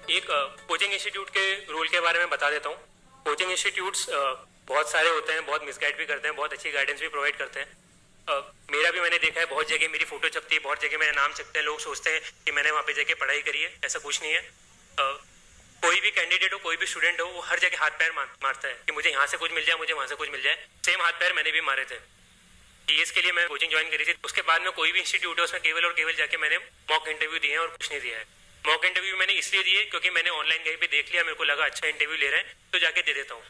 एक coaching institute के rule के बारे में बता देता हूँ। कोचिंग इंस्टीट्यूट्स बहुत सारे होते हैं, बहुत मिसगाइड भी करते हैं, बहुत अच्छी गाइडेंस भी प्रोवाइड करते हैं। मेरा भी मैंने देखा है, बहुत जगह मेरी फोटो छपती है, बहुत जगह मेरा नाम छपता है, लोग सोचते हैं कि मैंने वहाँ पे जाके पढ़ाई करी है। ऐसा कुछ नहीं है। कोई भी कैंडिडेट हो, कोई भी स्टूडेंट हो, वो हर जगह हाथ पैर मारता है कि मुझे यहाँ से कुछ मिल जाए, मुझे वहाँ से कुछ मिल जाए। सेम हाथ पैर मैंने भी मारे थे। जीएस के लिए मैं कोचिंग ज्वाइन करी थी। उसके बाद में कोई भी इंस्टीट्यूट है उसमें केवल और केवल जाके मैंने मॉक इंटरव्यू दिए हैं और कुछ नहीं दिया है। मॉक इंटरव्यू मैंने इसलिए दिए क्योंकि मैंने ऑनलाइन कहीं पे देख लिया, मेरे को लगा अच्छा इंटरव्यू ले रहे हैं तो जाके दे देता हूँ।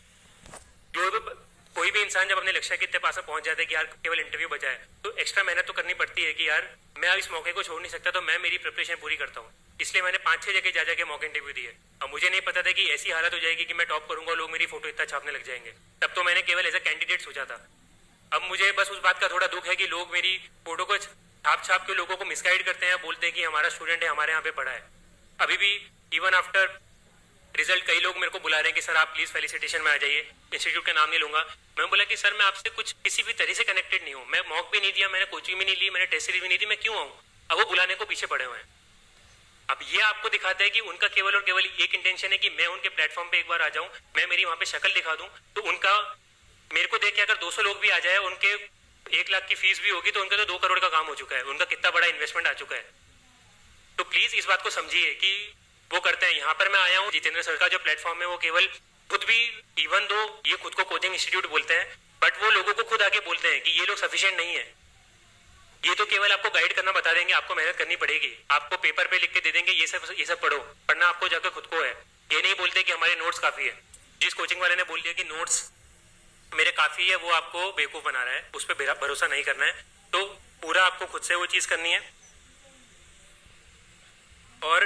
कोई भी इंसान जब अपने लक्ष्य के पास पहुंच जाता है कि यार केवल इंटरव्यू बचा है, तो एक्स्ट्रा मेहनत तो करनी पड़ती है कि यार मैं इस मौके को छोड़ नहीं सकता, तो मैं मेरी प्रिपरेशन पूरी करता हूँ। इसलिए मैंने 5-6 जगह जा जाके मॉक इंटरव्यू दिए। अब मुझे नहीं पता था कि ऐसी हालत हो जाएगी कि मैं टॉप करूंगा, लोग मेरी फोटो इतना छापने लग जाएंगे। तब तो मैंने केवल एज अ कैंडिडेट सोचा था। अब मुझे बस उस बात का थोड़ा दुख है कि लोग मेरी फोटो को छाप छाप के लोगों को मिसगाइड करते हैं, बोलते हैं कि हमारा स्टूडेंट है, हमारे यहाँ पे पढ़ा है। अभी भी इवन आफ्टर रिजल्ट कई लोग मेरे को बुला रहे हैं कि सर आप प्लीज फेलिसिटेशन में आ जाइए। इंस्टीट्यूट का नाम नहीं लूंगा। मैं बोला कि सर मैं आपसे कुछ किसी भी तरह से कनेक्टेड नहीं हूँ, मैं मॉक भी नहीं दिया, मैंने कोचिंग भी नहीं ली, मैंने टेस्ट सीरीज भी नहीं दी, मैं क्यों आऊँ? अब वो बुलाने को पीछे पड़े हुए हैं। अब ये आपको दिखाता है कि उनका केवल और केवल एक इंटेंशन है कि मैं उनके प्लेटफॉर्म पे एक बार आ जाऊं, मैं मेरी वहां पे शक्ल दिखा दूं, तो उनका मेरे को देख के अगर 200 लोग भी आ जाए, उनके 1 लाख की फीस भी होगी, तो उनका तो 2 करोड़ का काम हो चुका है, उनका कितना बड़ा इन्वेस्टमेंट आ चुका है। तो प्लीज इस बात को समझिए कि वो करते हैं। यहाँ पर मैं आया हूँ, जितेंद्र सर का जो प्लेटफॉर्म है वो केवल खुद भी, इवन दो ये खुद को कोचिंग इंस्टीट्यूट बोलते हैं, बट वो लोगों को खुद आके बोलते हैं कि ये लोग सफिशिएंट नहीं है। ये तो केवल आपको गाइड करना बता देंगे, आपको मेहनत करनी पड़ेगी, आपको पेपर पे लिख के दे देंगे ये सब पढ़ो, पढ़ना आपको जाकर खुद को है। ये नहीं बोलते कि हमारे नोट्स काफी है। जिस कोचिंग वाले ने बोल दिया कि नोट्स मेरे काफी है, वो आपको बेवकूफ बना रहा है, उस पर भरोसा नहीं करना है। तो पूरा आपको खुद से वो चीज करनी है। और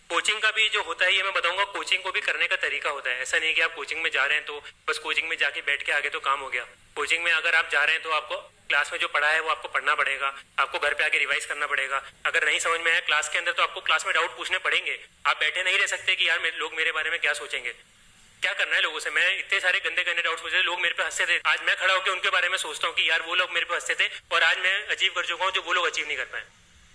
कोचिंग का भी जो होता है ये मैं बताऊंगा, कोचिंग को भी करने का तरीका होता है। ऐसा नहीं कि आप कोचिंग में जा रहे हैं तो बस कोचिंग में जाके बैठ के आगे तो काम हो गया। कोचिंग में अगर आप जा रहे हैं तो आपको क्लास में जो पढ़ा है वो आपको पढ़ना पड़ेगा, आपको घर पे आके रिवाइज करना पड़ेगा। अगर नहीं समझ में आया क्लास के अंदर तो आपको क्लास में डाउट पूछने पड़ेंगे। आप बैठे नहीं रह सकते कि यार लोग मेरे बारे में क्या सोचेंगे। क्या करना है लोगों से? मैं इतने सारे गंदे गंदे डाउट्स पूछे, लोग मेरे पे हंसते थे। आज मैं खड़ा होकर उनके बारे में सोचता हूँ कि यार वो लोग मेरे पे हंसते थे और आज मैं अचीव कर चुका हूँ जो वो लोग अचीव नहीं कर पाए।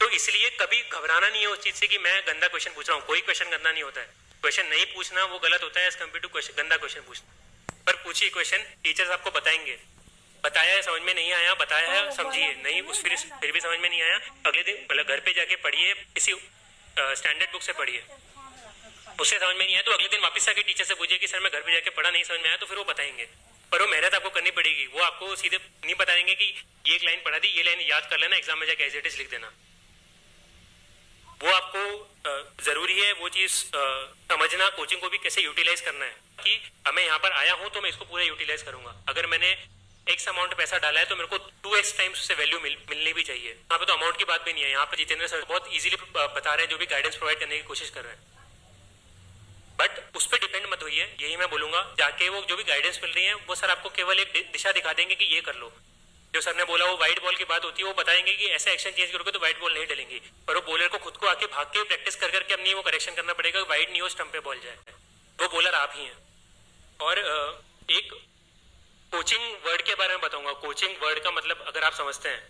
तो इसलिए कभी घबराना नहीं है उस चीज से कि मैं गंदा क्वेश्चन पूछ रहा हूँ। कोई क्वेश्चन गंदा नहीं होता है। क्वेश्चन नहीं पूछना वो गलत होता है एज कम्पेयर टू गंदा क्वेश्चन पूछना। पर पूछिए क्वेश्चन, टीचर्स आपको बताएंगे। बताया है, समझ में नहीं आया, बताया है, समझिए। नहीं उस फिर भी समझ में नहीं आया, अगले दिन मतलब घर पे जाके पढ़िए, किसी स्टैंडर्ड बुक से पढ़िए। उससे समझ में नहीं आया तो अगले दिन वापस आके टीचर से पूछिए कि सर मैं घर पे जाके पढ़ा, नहीं समझ में आया, तो फिर वो बताएंगे। पर वो मेहनत आपको करनी पड़ेगी। वो आपको सीधे नहीं बताएंगे कि ये एक लाइन पढ़ा दी, ये लाइन याद कर लेना, एग्जाम में जाके एज इट इज लिख देना। वो आपको जरूरी है वो चीज समझना, कोचिंग को भी कैसे यूटिलाइज करना है कि मैं यहाँ पर आया हूँ तो मैं इसको पूरा यूटिलाइज करूंगा। अगर मैंने एक्स अमाउंट पैसा डाला है तो मेरे को 2x टाइम्स उससे वैल्यू मिलनी भी चाहिए। यहाँ पे तो अमाउंट की बात भी नहीं है। यहाँ पे जितेंद्र सर बहुत इजीली बता रहे हैं, जो भी गाइडेंस प्रोवाइड करने की कोशिश कर रहे हैं। बट उस पर डिपेंड मत होइए, यही मैं बोलूंगा। जाके वो जो भी गाइडेंस मिल रही है वो सर आपको केवल एक दिशा दिखा देंगे कि ये कर लो। जो सर ने बोला वो व्हाइट बॉल की बात होती है, वो बताएंगे कि ऐसा एक्शन चेंज करोगे तो व्हाइट बॉल नहीं डलेंगी। पर वो बॉलर को खुद को आके भाग के प्रैक्टिस कर करके अपनी वो करेक्शन करना पड़ेगा, व्हाइट नहीं हो स्टंप पे बॉल जाए। वो बॉलर आप ही हैं। और एक कोचिंग वर्ड के बारे में बताऊंगा। कोचिंग वर्ड का मतलब अगर आप समझते हैं,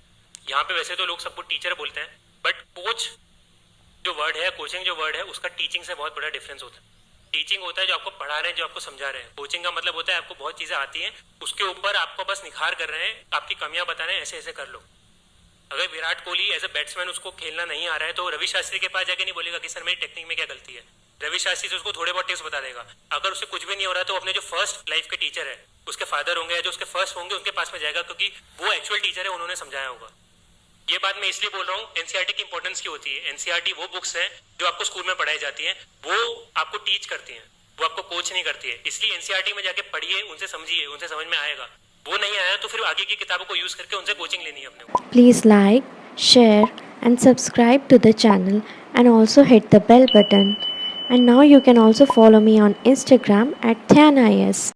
यहाँ पे वैसे तो लोग सबको टीचर बोलते हैं, बट कोच जो वर्ड है, कोचिंग जो वर्ड है, उसका टीचिंग से बहुत बड़ा डिफरेंस होता है। टीचिंग होता है जो आपको पढ़ा रहे हैं, जो आपको समझा रहे हैं। कोचिंग का मतलब होता है आपको बहुत चीजें आती हैं, उसके ऊपर आपको बस निखार कर रहे हैं, आपकी कमियां बता रहे हैं, ऐसे ऐसे कर लो। अगर Virat Kohli as a batsman उसको खेलना नहीं आ रहा है तो रवि शास्त्री के पास जाके नहीं बोलेगा कि सर मेरी टेक्निक में क्या गलती है। रवि शास्त्री से उसको थोड़े बहुत टिप्स बता देगा। अगर उसे कुछ भी नहीं हो रहा तो अपने जो फर्स्ट लाइफ के टीचर है, उसके फादर होंगे या जो उसके फर्स्ट होंगे, उनके पास में जाएगा, क्योंकि वो एक्चुअल टीचर है, उन्होंने समझाया होगा। ये बात मैं इसलिए बोल रहा हूँ, एनसीईआरटी की इंपॉर्टेंस की होती है। एनसीईआरटी वो बुक्स हैं जो आपको स्कूल में पढ़ाई जाती हैं, वो आपको टीच करती हैं, वो आपको कोच नहीं करती है। इसलिए एनसीईआरटी में जाके पढ़िए, उनसे समझिए, उनसे समझ में आएगा। वो नहीं आया तो फिर आगे की किताबों को यूज करके उनसे कोचिंग लेनी है अपने को। Please like, share, and subscribe to the channel, and also hit the bell button. And now you can also follow me on Instagram at ThanIS.